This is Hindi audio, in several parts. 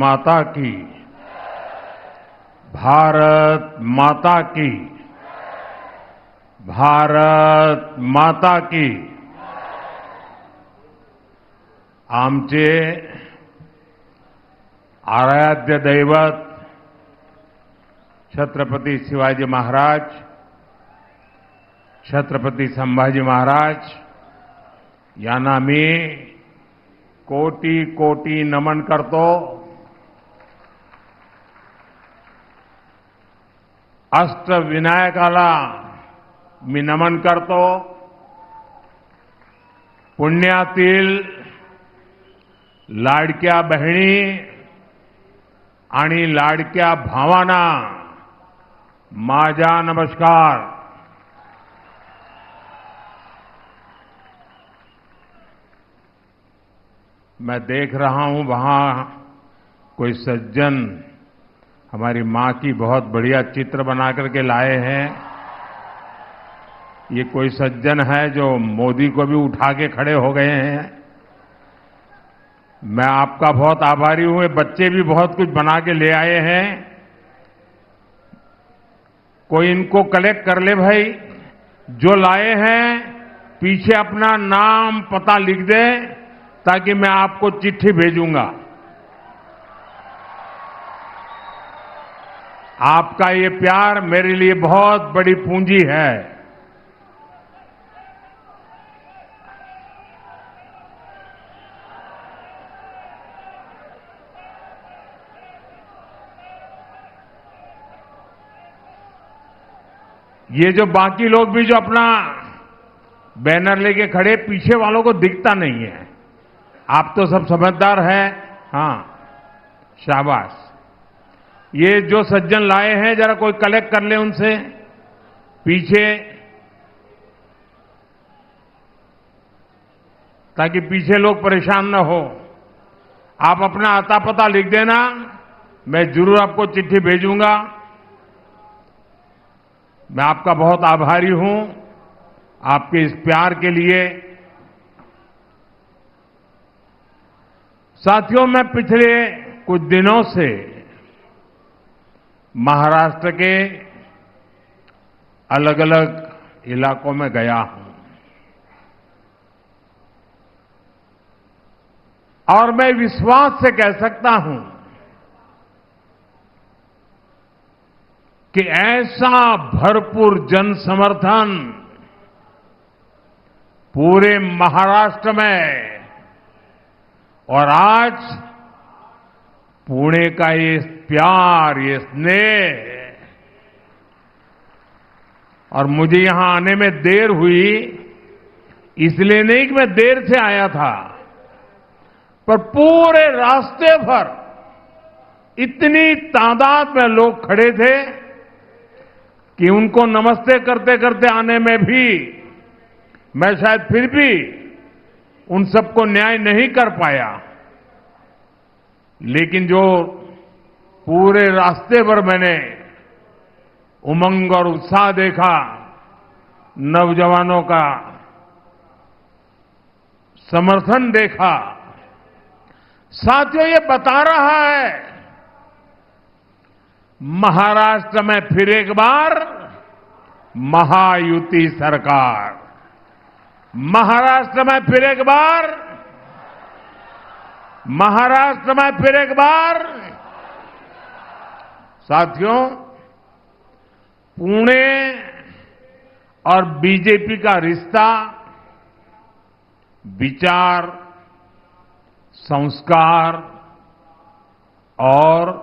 माता की, भारत माता की, भारत माता की। आमचे आराध्य दैवत छत्रपती शिवाजी महाराज, छत्रपती संभाजी महाराज यांना मी कोटी कोटी नमन करतो. अष्टविनायकाला मी नमन करतो. पुण्यातील लाडक्या बहिणी आणि लाडक्या भावांना माझा नमस्कार. मैं देख रहा हूं वहां कोई सज्जन हमारी मां की बहुत बढ़िया चित्र बना करके लाए हैं. ये कोई सज्जन है जो मोदी को भी उठा के खड़े हो गए हैं. मैं आपका बहुत आभारी हूं. ये बच्चे भी बहुत कुछ बना के ले आए हैं. कोई इनको कलेक्ट कर ले भाई. जो लाए हैं पीछे अपना नाम पता लिख दे ताकि मैं आपको चिट्ठी भेजूंगा. आपका ये प्यार मेरे लिए बहुत बड़ी पूंजी है. ये जो बाकी लोग भी जो अपना बैनर लेके खड़े, पीछे वालों को दिखता नहीं है. आप तो सब समझदार हैं. हां, शाबाश. ये जो सज्जन लाए हैं जरा कोई कलेक्ट कर ले उनसे पीछे, ताकि पीछे लोग परेशान न हो. आप अपना आता पता लिख देना, मैं जरूर आपको चिट्ठी भेजूंगा. मैं आपका बहुत आभारी हूं आपके इस प्यार के लिए. साथियों, मैं पिछले कुछ दिनों से महाराष्ट्र के अलग अलग इलाकों में गया हूं और मैं विश्वास से कह सकता हूं कि ऐसा भरपूर जन समर्थन पूरे महाराष्ट्र में और आज पुणे का ये प्यार, ये स्नेह, और मुझे यहां आने में देर हुई इसलिए नहीं कि मैं देर से आया था, पर पूरे रास्ते भर इतनी तादाद में लोग खड़े थे कि उनको नमस्ते करते करते आने में भी मैं शायद फिर भी उन सबको न्याय नहीं कर पाया. लेकिन जो पूरे रास्ते पर मैंने उमंग और उत्साह देखा, नौजवानों का समर्थन देखा, साथियों ये बता रहा है महाराष्ट्र में फिर एक बार महायुति सरकार, महाराष्ट्र में फिर एक बार, महाराष्ट्र में फिर एक बार. साथियों, पुणे और बीजेपी का रिश्ता विचार, संस्कार और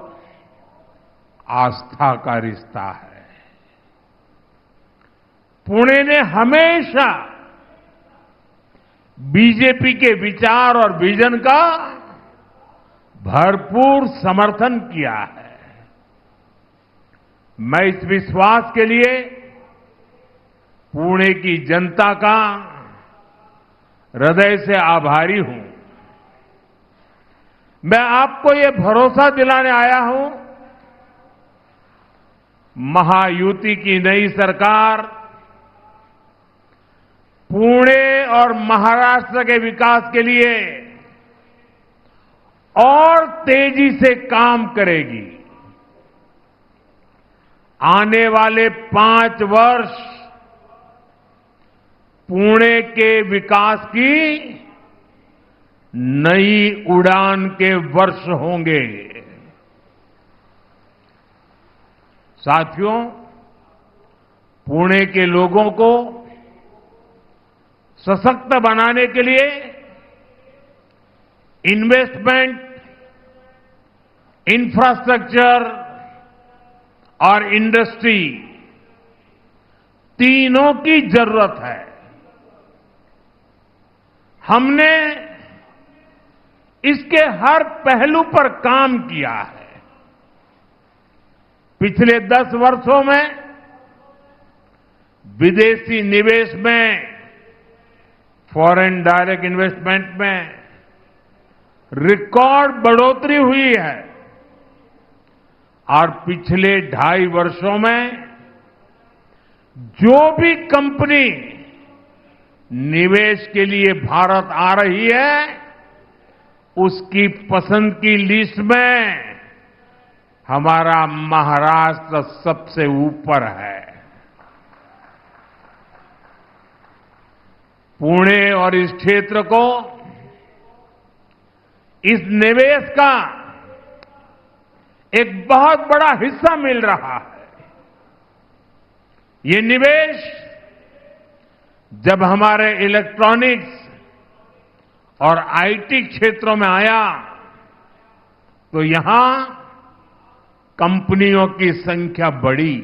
आस्था का रिश्ता है. पुणे ने हमेशा बीजेपी के विचार और विजन का भरपूर समर्थन किया है. मैं इस विश्वास के लिए पुणे की जनता का हृदय से आभारी हूं. मैं आपको ये भरोसा दिलाने आया हूं, महायुति की नई सरकार पुणे और महाराष्ट्र के विकास के लिए और तेजी से काम करेगी। आने वाले 5 वर्ष पुणे के विकास की नई उड़ान के वर्ष होंगे। साथियों, पुणे के लोगों को सशक्त बनाने के लिए इन्वेस्टमेंट, इंफ्रास्ट्रक्चर और इंडस्ट्री तीनों की जरूरत है। हमने इसके हर पहलू पर काम किया है। पिछले 10 वर्षों में विदेशी निवेश में, फॉरेन डायरेक्ट इन्वेस्टमेंट में रिकॉर्ड बढ़ोतरी हुई है और पिछले 2.5 वर्षों में जो भी कंपनी निवेश के लिए भारत आ रही है, उसकी पसंद की लिस्ट में हमारा महाराष्ट्र सबसे ऊपर है। पुणे और इस क्षेत्र को इस निवेश का एक बहुत बड़ा हिस्सा मिल रहा है। ये निवेश जब हमारे इलेक्ट्रॉनिक्स और आईटी क्षेत्रों में आया तो यहां कंपनियों की संख्या बढ़ी।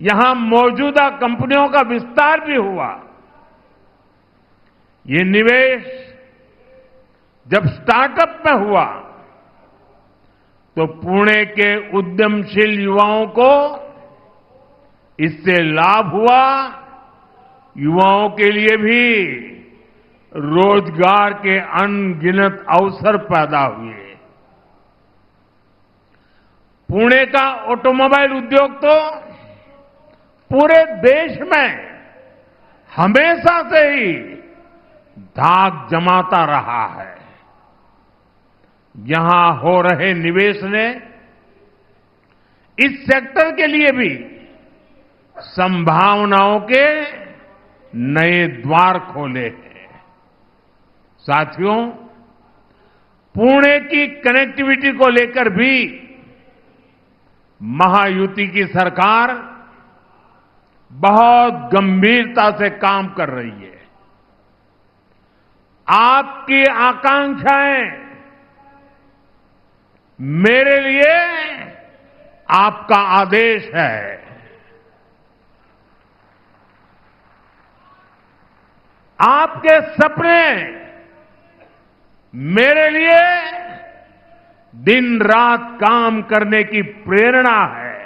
यहां मौजूदा कंपनियों का विस्तार भी हुआ। ये निवेश जब स्टार्टअप में हुआ तो पुणे के उद्यमशील युवाओं को इससे लाभ हुआ। युवाओं के लिए भी रोजगार के अनगिनत अवसर पैदा हुए। पुणे का ऑटोमोबाइल उद्योग तो पूरे देश में हमेशा से ही धाक जमाता रहा है। यहां हो रहे निवेश ने इस सेक्टर के लिए भी संभावनाओं के नए द्वार खोले हैं। साथियों, पुणे की कनेक्टिविटी को लेकर भी महायुति की सरकार बहुत गंभीरता से काम कर रही है। आपकी आकांक्षाएं मेरे लिए आपका आदेश है। आपके सपने मेरे लिए दिन रात काम करने की प्रेरणा है।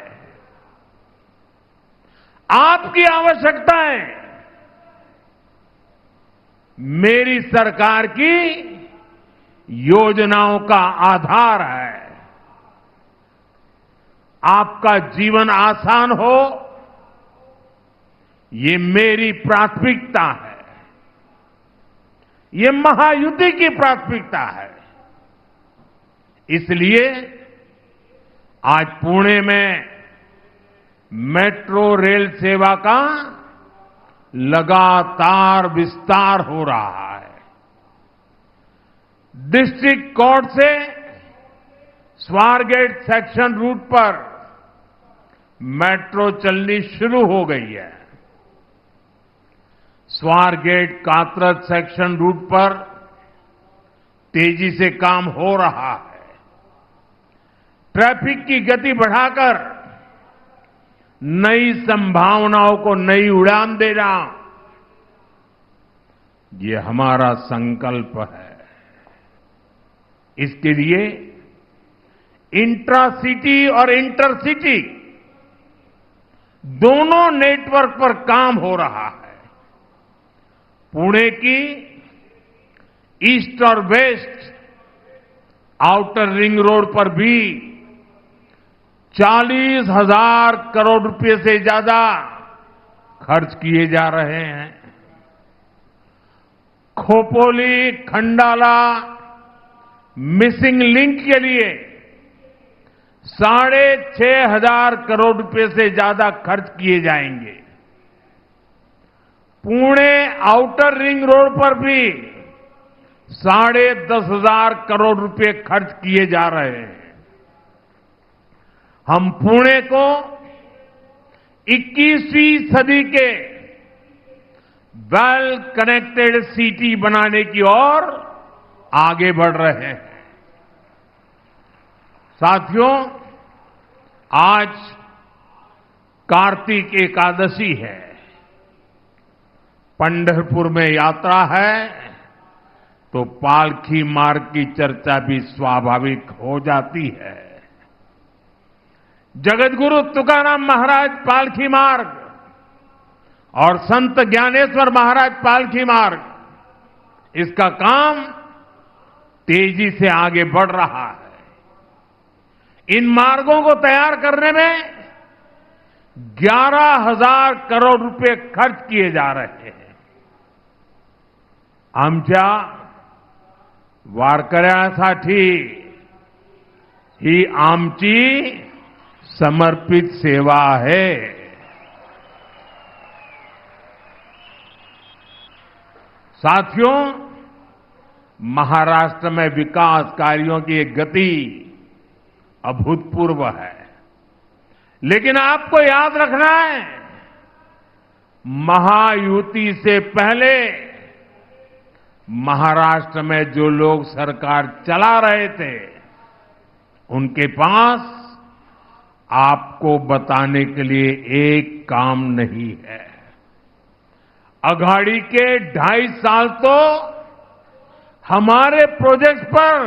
आपकी आवश्यकताएं मेरी सरकार की योजनाओं का आधार है। आपका जीवन आसान हो, ये मेरी प्राथमिकता है। ये महायुति की प्राथमिकता है। इसलिए आज पुणे में मेट्रो रेल सेवा का लगातार विस्तार हो रहा है। डिस्ट्रिक्ट कोर्ट से स्वारगेट सेक्शन रूट पर मेट्रो चलनी शुरू हो गई है। स्वारगेट कात्रज सेक्शन रूट पर तेजी से काम हो रहा है। ट्रैफिक की गति बढ़ाकर नई संभावनाओं को नई उड़ान देना, ये हमारा संकल्प है। इसके लिए इंट्रासिटी और इंटरसिटी दोनों नेटवर्क पर काम हो रहा है। पुणे की ईस्ट और वेस्ट आउटर रिंग रोड पर भी 40,000 करोड़ रुपए से ज्यादा खर्च किए जा रहे हैं। खोपोली, खंडाला मिसिंग लिंक के लिए 6,500 करोड़ रुपए से ज्यादा खर्च किए जाएंगे। पुणे आउटर रिंग रोड पर भी 10,500 करोड़ रुपए खर्च किए जा रहे हैं। हम पुणे को 21वीं सदी के वेल कनेक्टेड सिटी बनाने की ओर आगे बढ़ रहे हैं। साथियों, आज कार्तिक एकादशी है, पंढरपुर में यात्रा है, तो पालकी मार्ग की चर्चा भी स्वाभाविक हो जाती है। जगतगुरु तुकाराम महाराज पालकी मार्ग और संत ज्ञानेश्वर महाराज पालकी मार्ग, इसका काम तेजी से आगे बढ़ रहा है। इन मार्गों को तैयार करने में 11,000 करोड़ रुपए खर्च किए जा रहे हैं। आमच्या वारकऱ्यांसाठी ही आमची समर्पित सेवा है। साथियों, महाराष्ट्र में विकास कार्यों की एक गति अभूतपूर्व है, लेकिन आपको याद रखना है, महायुति से पहले महाराष्ट्र में जो लोग सरकार चला रहे थे, उनके पास आपको बताने के लिए एक काम नहीं है। अघाड़ी के 2.5 साल तो हमारे प्रोजेक्ट पर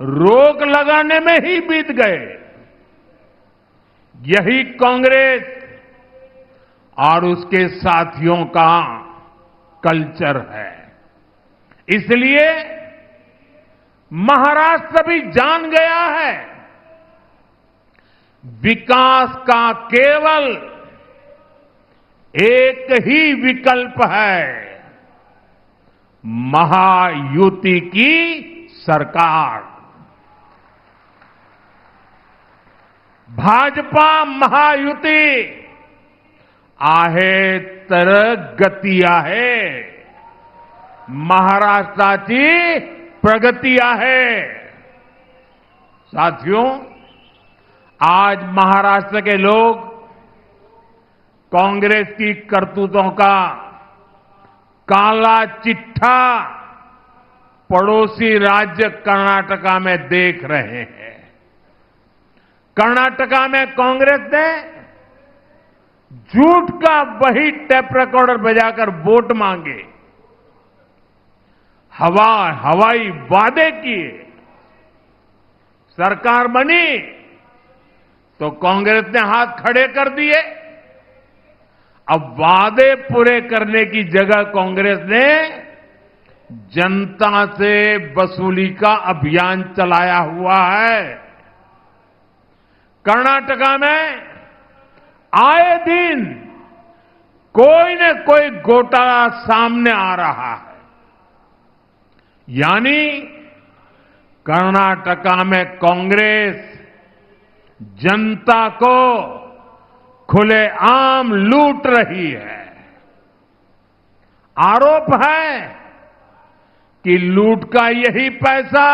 रोक लगाने में ही बीत गए। यही कांग्रेस और उसके साथियों का कल्चर है। इसलिए महाराष्ट्र भी जान गया है, विकास का केवल एक ही विकल्प है, महायुति की सरकार। भाजपा महायुती आहे तर गती आहे, महाराष्ट्राची प्रगती आहे। साथियों, आज महाराष्ट्र के लोग कांग्रेस की करतूतों का काला चिट्ठा पड़ोसी राज्य कर्नाटका में देख रहे हैं। कर्नाटका में कांग्रेस ने झूठ का वही टेप रिकॉर्डर बजाकर वोट मांगे, हवाई वादे किए, सरकार बनी तो कांग्रेस ने हाथ खड़े कर दिए। अब वादे पूरे करने की जगह कांग्रेस ने जनता से वसूली का अभियान चलाया हुआ है। कर्नाटका में आए दिन कोई न कोई घोटाला सामने आ रहा है। यानी कर्नाटका में कांग्रेस जनता को खुलेआम लूट रही है। आरोप है कि लूट का यही पैसा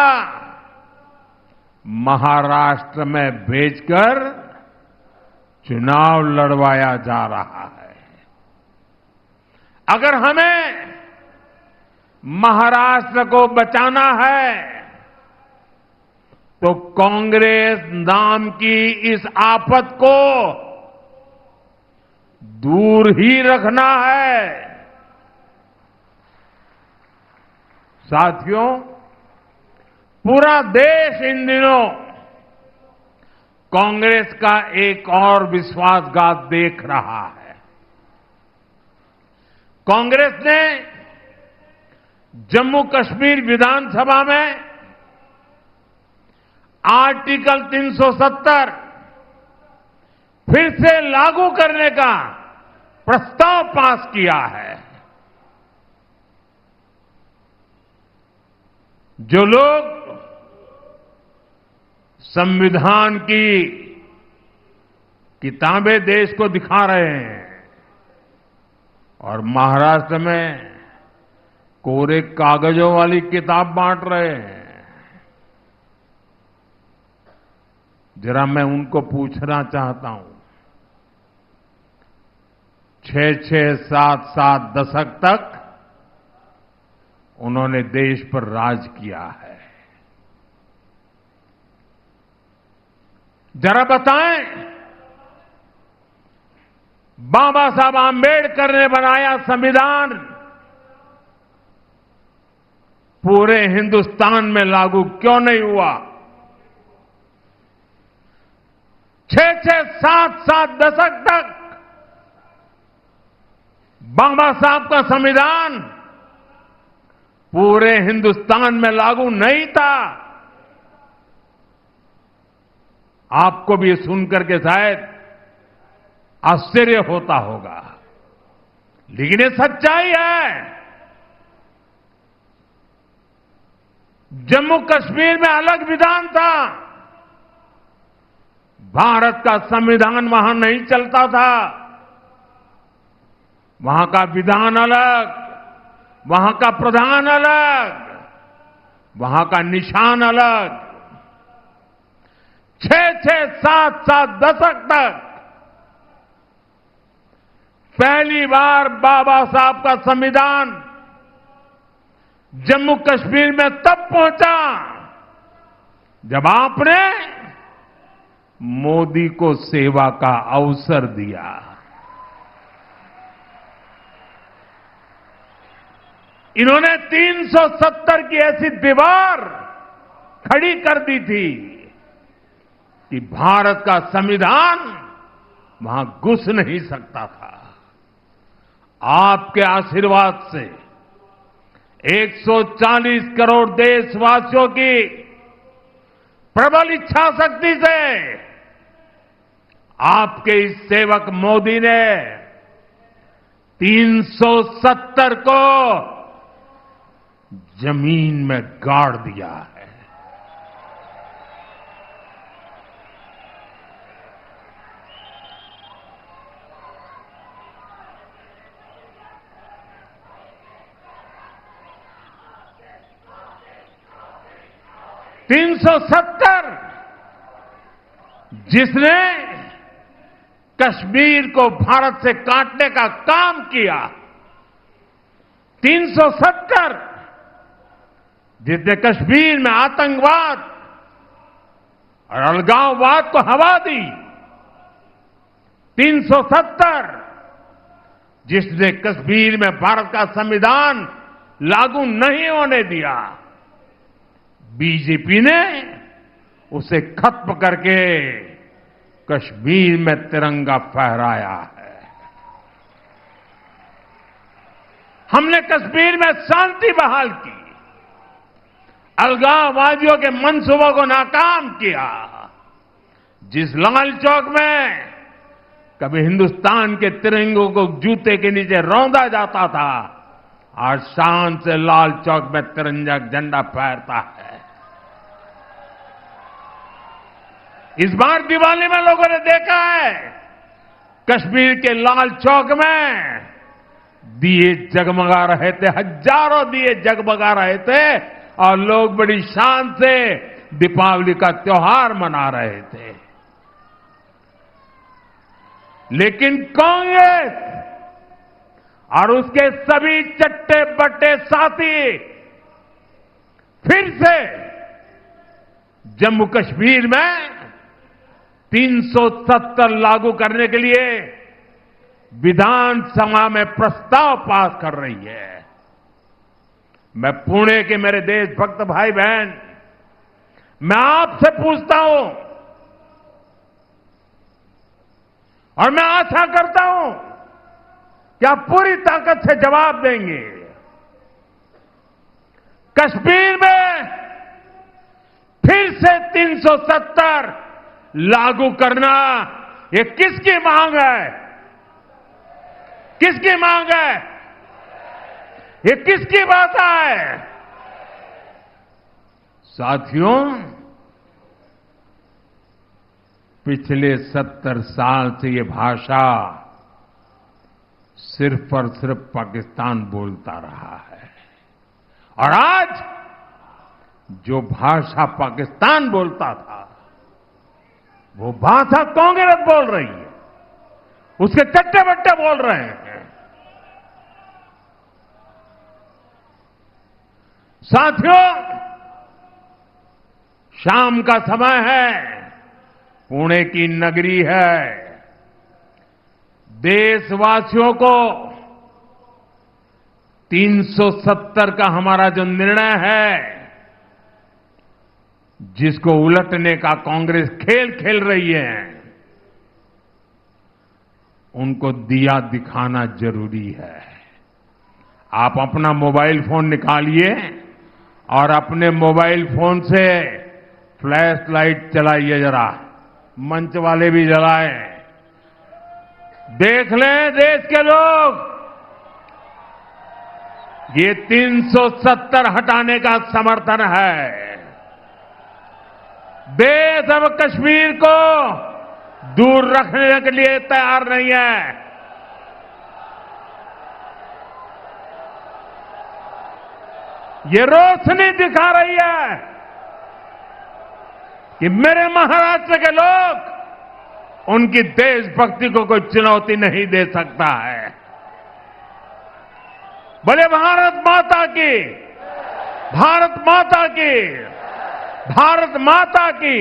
महाराष्ट्र में भेजकर चुनाव लड़वाया जा रहा है। अगर हमें महाराष्ट्र को बचाना है तो कांग्रेस नाम की इस आफत को दूर ही रखना है। साथियों, पूरा देश इन दिनों कांग्रेस का एक और विश्वासघात देख रहा है। कांग्रेस ने जम्मू कश्मीर विधानसभा में आर्टिकल 370 फिर से लागू करने का प्रस्ताव पास किया है। जो लोग संविधान की किताबें देश को दिखा रहे हैं और महाराष्ट्र में कोरे कागजों वाली किताब बांट रहे हैं। जरा मैं उनको पूछना चाहता हूं, 6-6, 7-7 दशक तक उन्होंने देश पर राज किया है। जरा बताएं, बाबा साहब आंबेडकर ने बनाया संविधान पूरे हिंदुस्तान में लागू क्यों नहीं हुआ? 6-6, 7-7 दशक तक बाबा साहब का संविधान पूरे हिंदुस्तान में लागू नहीं था। आपको भी ये सुनकर के शायद आश्चर्य होता होगा, लेकिन ये सच्चाई है। जम्मू कश्मीर में अलग विधान था, भारत का संविधान वहां नहीं चलता था। वहां का विधान अलग, वहां का प्रधान अलग, वहां का निशान अलग। 6-6, 7-7 दशक तक पहली बार बाबा साहब का संविधान जम्मू कश्मीर में तब पहुंचा जब आपने मोदी को सेवा का अवसर दिया। इन्होंने 370 की ऐसी दीवार खड़ी कर दी थी कि भारत का संविधान वहां घुस नहीं सकता था। आपके आशीर्वाद से 140 करोड़ देशवासियों की प्रबल इच्छा शक्ति से आपके इस सेवक मोदी ने 370 को जमीन में गाड़ दिया है। तीन सौ 370 जिसने कश्मीर को भारत से काटने का काम किया, 370 जिसने कश्मीर में आतंकवाद और अलगाववाद को हवा दी, 370 जिसने कश्मीर में भारत का संविधान लागू नहीं होने दिया, बीजेपी ने उसे खत्म करके कश्मीर में तिरंगा फहराया है। हमने कश्मीर में शांति बहाल की, अलगाववादियों के मंसूबों को नाकाम किया। जिस लाल चौक में कभी हिंदुस्तान के तिरंगों को जूते के नीचे रौंदा जाता था, आज शान से लाल चौक में तिरंगा झंडा फहरता है। इस बार दिवाली में लोगों ने देखा है, कश्मीर के लाल चौक में दिए जगमगा रहे थे, हजारों दिए जगमगा रहे थे और लोग बड़ी शान से दीपावली का त्योहार मना रहे थे। लेकिन कांग्रेस और उसके सभी चट्टे बट्टे साथी फिर से जम्मू कश्मीर में 370 लागू करने के लिए विधानसभा में प्रस्ताव पास कर रही है। मैं पुणे के मेरे देशभक्त भाई बहन, मैं आपसे पूछता हूं और मैं आशा करता हूं कि आप पूरी ताकत से जवाब देंगे। कश्मीर में फिर से 370 लागू करना, ये किसकी मांग है? किसकी मांग है? ये किसकी बात है? साथियों, पिछले 70 साल से ये भाषा सिर्फ और सिर्फ पाकिस्तान बोलता रहा है और आज जो भाषा पाकिस्तान बोलता था वो भाषा कांग्रेस बोल रही है, उसके चट्टे बट्टे बोल रहे हैं। साथियों, शाम का समय है, पुणे की नगरी है। देशवासियों को 370 का हमारा जो निर्णय है, जिसको उलटने का कांग्रेस खेल खेल रही है, उनको दिया दिखाना जरूरी है। आप अपना मोबाइल फोन निकालिए और अपने मोबाइल फोन से फ्लैश लाइट चलाइए, जरा मंच वाले भी जलाएं। देख लें देश के लोग, ये 370 हटाने का समर्थन है। देश अब कश्मीर को दूर रखने के लिए तैयार नहीं है। ये रोशनी दिखा रही है कि मेरे महाराष्ट्र के लोग, उनकी देशभक्ति को कोई चुनौती नहीं दे सकता है। बोले भारत माता की, भारत माता की, भारत माता की।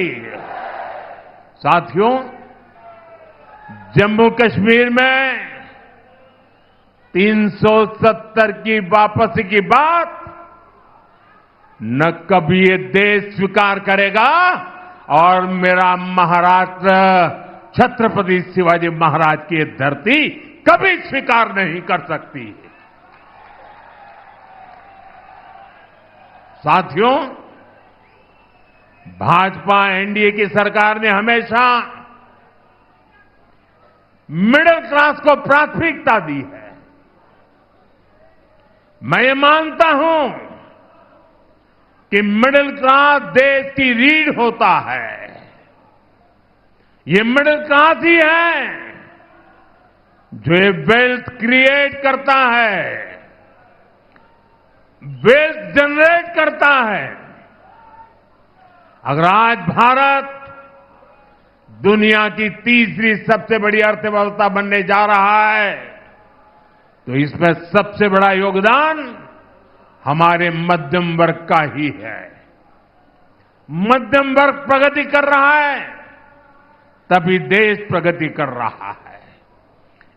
साथियों, जम्मू कश्मीर में 370 की वापसी की बात न कभी ये देश स्वीकार करेगा और मेरा महाराष्ट्र छत्रपति शिवाजी महाराज की धरती कभी स्वीकार नहीं कर सकती। साथियों, भाजपा एनडीए की सरकार ने हमेशा मिडिल क्लास को प्राथमिकता दी है। मैं ये मानता हूं कि मिडिल क्लास देश की रीढ़ होता है। ये मिडिल क्लास ही है जो ये वेल्थ क्रिएट करता है, वेल्थ जनरेट करता है। अगर आज भारत दुनिया की तीसरी सबसे बड़ी अर्थव्यवस्था बनने जा रहा है, तो इसमें सबसे बड़ा योगदान हमारे मध्यम वर्ग का ही है। मध्यम वर्ग प्रगति कर रहा है, तभी देश प्रगति कर रहा है।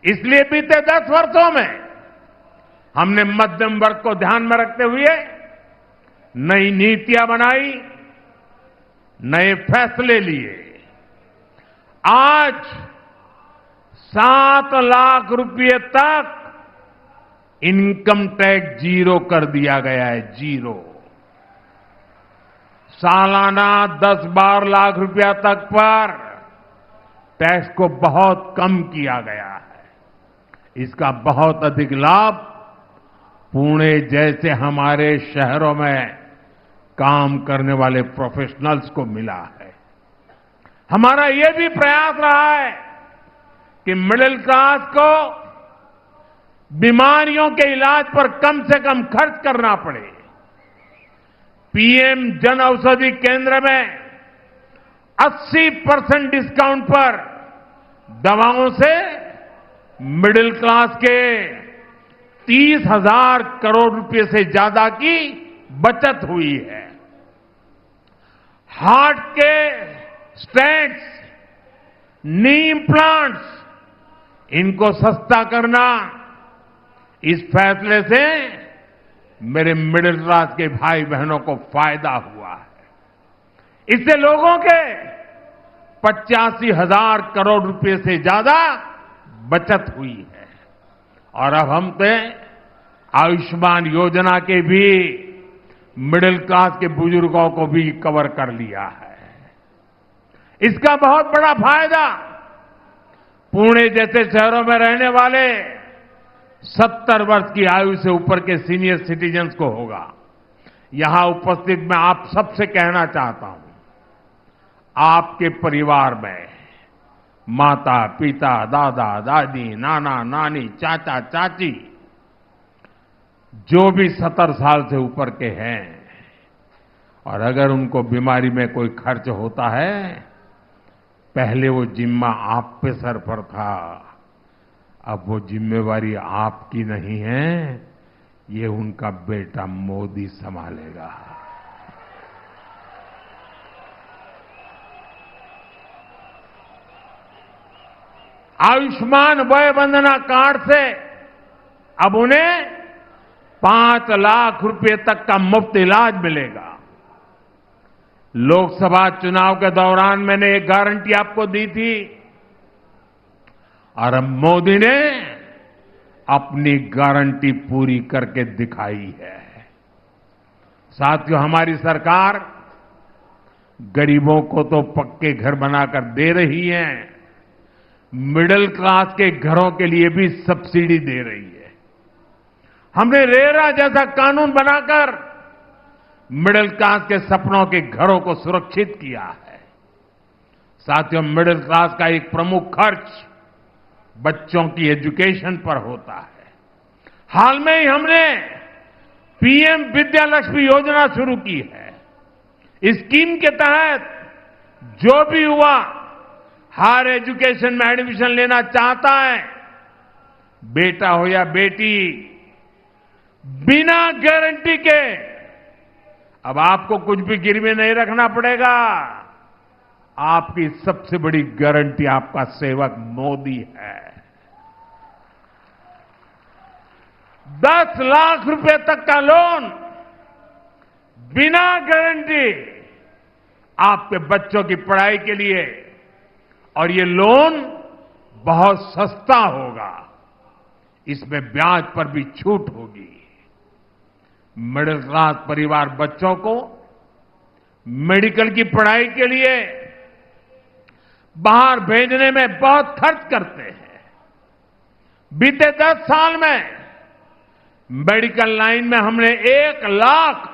इसलिए बीते 10 वर्षों में हमने मध्यम वर्ग को ध्यान में रखते हुए नई नीतियां बनाई, नए फैसले लिए। आज 7 लाख रुपए तक इनकम टैक्स जीरो कर दिया गया है, जीरो। सालाना 10-12 लाख रुपया तक पर टैक्स को बहुत कम किया गया है। इसका बहुत अधिक लाभ पुणे जैसे हमारे शहरों में काम करने वाले प्रोफेशनल्स को मिला है। हमारा ये भी प्रयास रहा है कि मिडिल क्लास को बीमारियों के इलाज पर कम से कम खर्च करना पड़े। पीएम जन औषधि केंद्र में 80% डिस्काउंट पर दवाओं से मिडिल क्लास के 30,000 करोड़ रुपए से ज्यादा की बचत हुई है। हार्ट के स्टेंट्स, नी इम्प्लांट्स, इनको सस्ता करना, इस फैसले से मेरे मिडिल क्लास के भाई बहनों को फायदा हुआ है। इससे लोगों के 85,000 करोड़ रुपए से ज्यादा बचत हुई है। और अब हमने आयुष्मान योजना के भी मिडिल क्लास के बुजुर्गों को भी कवर कर लिया है। इसका बहुत बड़ा फायदा पुणे जैसे शहरों में रहने वाले 70 वर्ष की आयु से ऊपर के सीनियर सिटीजन्स को होगा। यहां उपस्थित मैं आप सबसे कहना चाहता हूं, आपके परिवार में माता पिता, दादा दादी, नाना नानी, चाचा चाची, जो भी 70 साल से ऊपर के हैं, और अगर उनको बीमारी में कोई खर्च होता है, पहले वो जिम्मा आप पे सर पर था, अब वो जिम्मेवारी आपकी नहीं है, ये उनका बेटा मोदी संभालेगा। आयुष्मान वय वंदना कार्ड से अब उन्हें 5 लाख रुपए तक का मुफ्त इलाज मिलेगा। लोकसभा चुनाव के दौरान मैंने एक गारंटी आपको दी थी, और अब मोदी ने अपनी गारंटी पूरी करके दिखाई है। साथियों, हमारी सरकार गरीबों को तो पक्के घर बनाकर दे रही है, मिडिल क्लास के घरों के लिए भी सब्सिडी दे रही है। हमने रेरा जैसा कानून बनाकर मिडिल क्लास के सपनों के घरों को सुरक्षित किया है। साथियों, मिडिल क्लास का एक प्रमुख खर्च बच्चों की एजुकेशन पर होता है। हाल में ही हमने पीएम विद्यालक्ष्मी योजना शुरू की है। इस स्कीम के तहत जो भी युवा हायर एजुकेशन में एडमिशन लेना चाहता है, बेटा हो या बेटी, बिना गारंटी के, अब आपको कुछ भी गिरवी नहीं रखना पड़ेगा। आपकी सबसे बड़ी गारंटी आपका सेवक मोदी है। 10 लाख रुपए तक का लोन बिना गारंटी आपके बच्चों की पढ़ाई के लिए, और ये लोन बहुत सस्ता होगा, इसमें ब्याज पर भी छूट होगी। मिडिल क्लास परिवार बच्चों को मेडिकल की पढ़ाई के लिए बाहर भेजने में बहुत खर्च करते हैं। बीते 10 साल में मेडिकल लाइन में हमने 1 लाख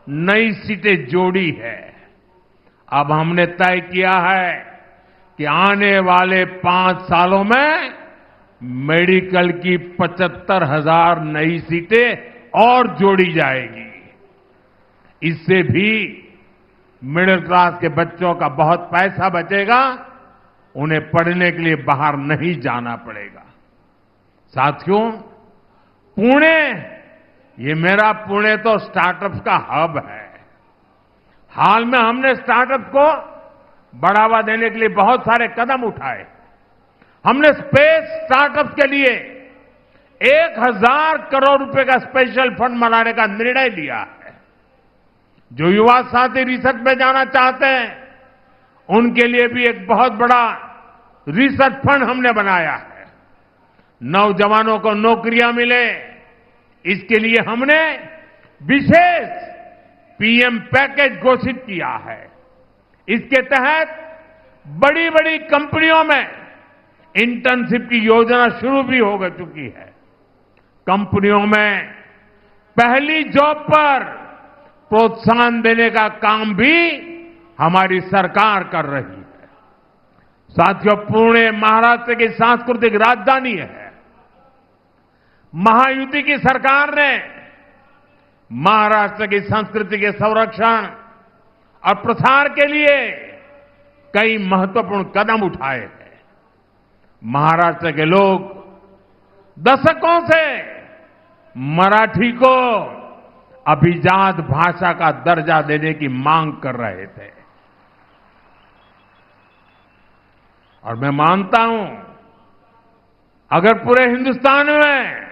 नई सीटें जोड़ी है। अब हमने तय किया है कि आने वाले 5 सालों में मेडिकल की 75,000 नई सीटें और जोड़ी जाएगी। इससे भी मिडिल क्लास के बच्चों का बहुत पैसा बचेगा, उन्हें पढ़ने के लिए बाहर नहीं जाना पड़ेगा। साथियों, पुणे, ये मेरा पुणे तो स्टार्टअप का हब है। हाल में हमने स्टार्टअप को बढ़ावा देने के लिए बहुत सारे कदम उठाए। हमने स्पेस स्टार्टअप के लिए 1,000 करोड़ रुपए का स्पेशल फंड बनाने का निर्णय लिया है। जो युवा साथी रिसर्च में जाना चाहते हैं, उनके लिए भी एक बहुत बड़ा रिसर्च फंड हमने बनाया है। नौजवानों को नौकरियां मिले, इसके लिए हमने विशेष पीएम पैकेज घोषित किया है। इसके तहत बड़ी बड़ी कंपनियों में इंटर्नशिप की योजना शुरू भी हो चुकी है। कंपनियों में पहली जॉब पर प्रोत्साहन देने का काम भी हमारी सरकार कर रही है। साथियों, पुणे महाराष्ट्र की सांस्कृतिक राजधानी है। महायुति की सरकार ने महाराष्ट्र की संस्कृति के संरक्षण और प्रसार के लिए कई महत्वपूर्ण कदम उठाए हैं। महाराष्ट्र के लोग दशकों से मराठी को अभिजात भाषा का दर्जा देने की मांग कर रहे थे, और मैं मानता हूं, अगर पूरे हिंदुस्तान में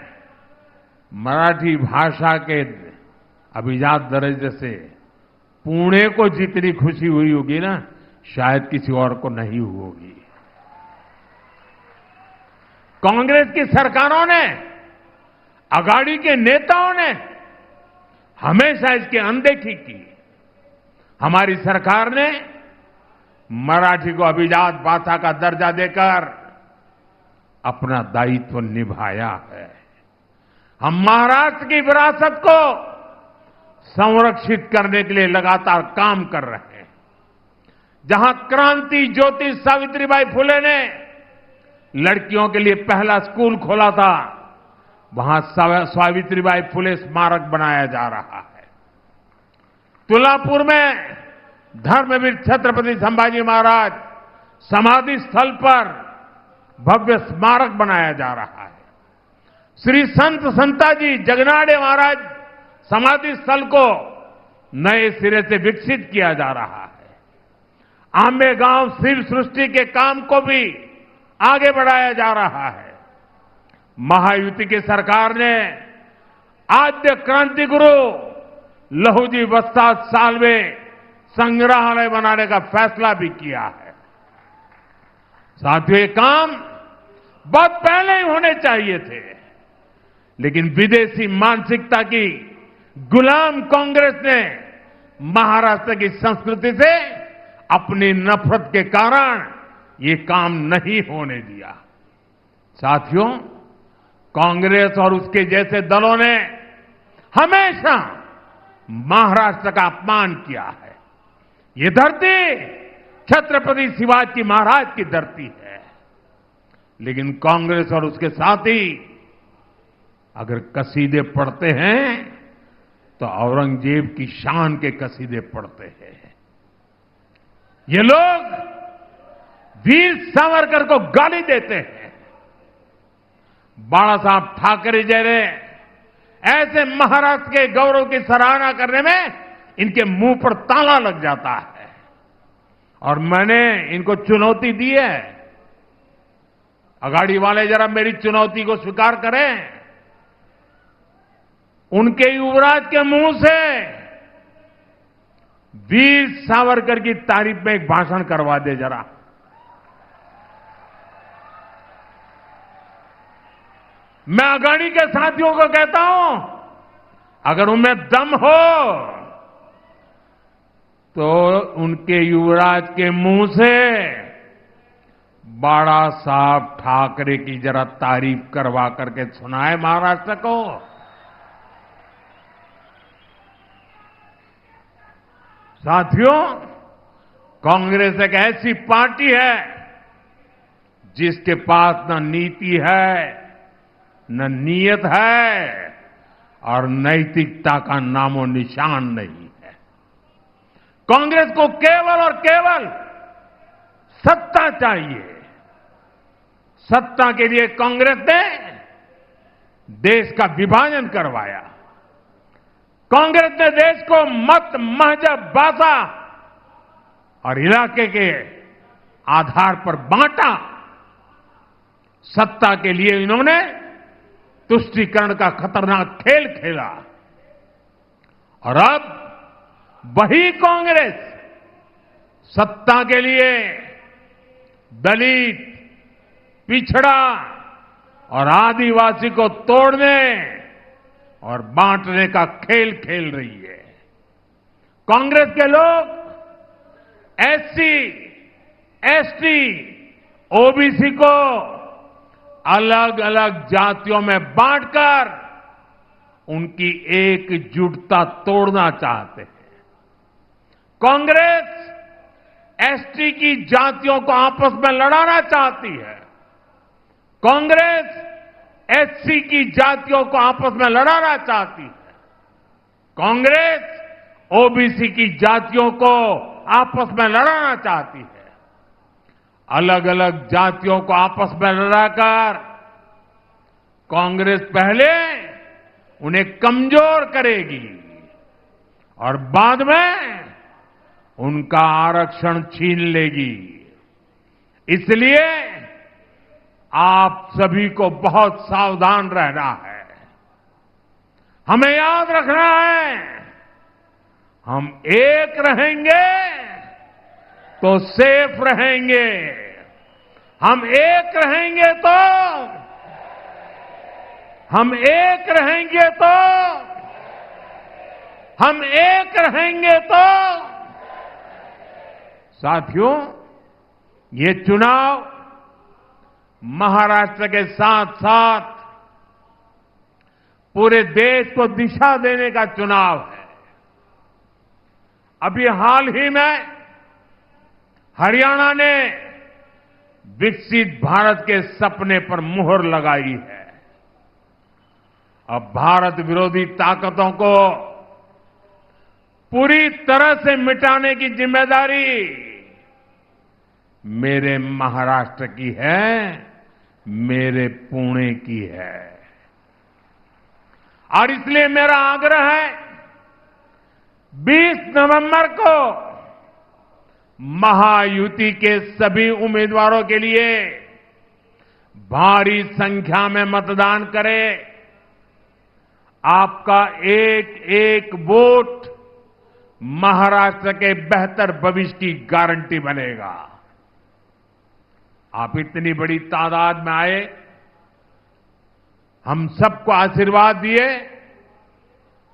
मराठी भाषा के अभिजात दर्जे से पुणे को जितनी खुशी हुई होगी ना, शायद किसी और को नहीं होगी। कांग्रेस की सरकारों ने, अगाड़ी के नेताओं ने हमेशा इसकी अनदेखी की। हमारी सरकार ने मराठी को अभिजात भाषा का दर्जा देकर अपना दायित्व निभाया है। हम महाराष्ट्र की विरासत को संरक्षित करने के लिए लगातार काम कर रहे हैं। जहां क्रांति ज्योति सावित्रीबाई फुले ने लड़कियों के लिए पहला स्कूल खोला था, वहां सावित्रीबाई फुले स्मारक बनाया जा रहा है। तुलापुर में धर्मवीर छत्रपति संभाजी महाराज समाधि स्थल पर भव्य स्मारक बनाया जा रहा है। श्री संत संताजी जगनाड़े महाराज समाधि स्थल को नए सिरे से विकसित किया जा रहा है। आंबे गांव शिव सृष्टि के काम को भी आगे बढ़ाया जा रहा है। महायुति की सरकार ने आद्य क्रांति गुरु लहूजी वस्ताद साल्वे संग्रहालय बनाने का फैसला भी किया है। साथियों, ये काम बहुत पहले ही होने चाहिए थे, लेकिन विदेशी मानसिकता की गुलाम कांग्रेस ने महाराष्ट्र की संस्कृति से अपनी नफरत के कारण ये काम नहीं होने दिया। साथियों, कांग्रेस और उसके जैसे दलों ने हमेशा महाराष्ट्र का अपमान किया है। ये धरती छत्रपति शिवाजी महाराज की धरती है, लेकिन कांग्रेस और उसके साथी अगर कसीदे पढ़ते हैं तो औरंगजेब की शान के कसीदे पढ़ते हैं। ये लोग वीर सावरकर को गाली देते हैं। बाला साहब ठाकरे जैसे ऐसे महाराष्ट्र के गौरव की सराहना करने में इनके मुंह पर ताला लग जाता है। और मैंने इनको चुनौती दी है, अगाड़ी वाले जरा मेरी चुनौती को स्वीकार करें। उनके युवराज के मुंह से वीर सावरकर की तारीफ में एक भाषण करवा दे जरा। मैं अगाड़ी के साथियों को कहता हूं, अगर उनमें दम हो तो उनके युवराज के मुंह से बाला साहब ठाकरे की जरा तारीफ करवा करके सुनाए महाराष्ट्र को। साथियों, कांग्रेस एक ऐसी पार्टी है जिसके पास न नीति है, न नीयत है और नैतिकता का नामो निशान नहीं है। कांग्रेस को केवल और केवल सत्ता चाहिए। सत्ता के लिए कांग्रेस ने देश का विभाजन करवाया। कांग्रेस ने देश को मत, मजहब, भाषा और इलाके के आधार पर बांटा। सत्ता के लिए इन्होंने तुष्टीकरण का खतरनाक खेल खेला और अब वही कांग्रेस सत्ता के लिए दलित, पिछड़ा और आदिवासी को तोड़ने और बांटने का खेल खेल रही है। कांग्रेस के लोग एससी, एसटी, ओबीसी को अलग अलग जातियों में बांटकर उनकी एकजुटता तोड़ना चाहते हैं। कांग्रेस एसटी की जातियों को आपस में लड़ाना चाहती है। कांग्रेस एससी की जातियों को आपस में लड़ाना चाहती है। कांग्रेस ओबीसी की जातियों को आपस में लड़ाना चाहती है। अलग अलग जातियों को आपस में लड़ाकर कांग्रेस पहले उन्हें कमजोर करेगी और बाद में उनका आरक्षण छीन लेगी। इसलिए आप सभी को बहुत सावधान रहना है। हमें याद रखना है, हम एक रहेंगे तो सेफ रहेंगे। हम एक रहेंगे तो हम एक रहेंगे तो हम एक रहेंगे तो साथियों, ये चुनाव महाराष्ट्र के साथ साथ पूरे देश को दिशा देने का चुनाव है। अभी हाल ही में हरियाणा ने विकसित भारत के सपने पर मुहर लगाई है। अब भारत विरोधी ताकतों को पूरी तरह से मिटाने की जिम्मेदारी मेरे महाराष्ट्र की है, मेरे पुणे की है। और इसलिए मेरा आग्रह है 20 नवंबर को महायुति के सभी उम्मीदवारों के लिए भारी संख्या में मतदान करें। आपका एक एक वोट महाराष्ट्र के बेहतर भविष्य की गारंटी बनेगा। आप इतनी बड़ी तादाद में आए, हम सबको आशीर्वाद दिए।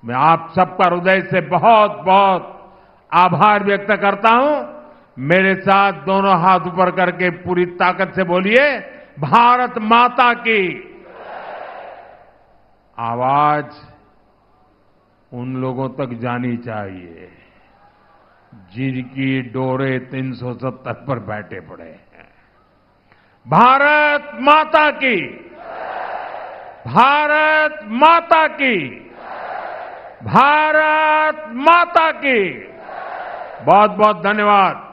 मैं आप सबका हृदय से बहुत बहुत आभार व्यक्त करता हूं। मेरे साथ दोनों हाथ ऊपर करके पूरी ताकत से बोलिए, भारत माता की। आवाज उन लोगों तक जानी चाहिए जिनकी डोरे 370 पर बैठे पड़े हैं। भारत माता की, भारत माता की, भारत माता की। बहुत बहुत धन्यवाद।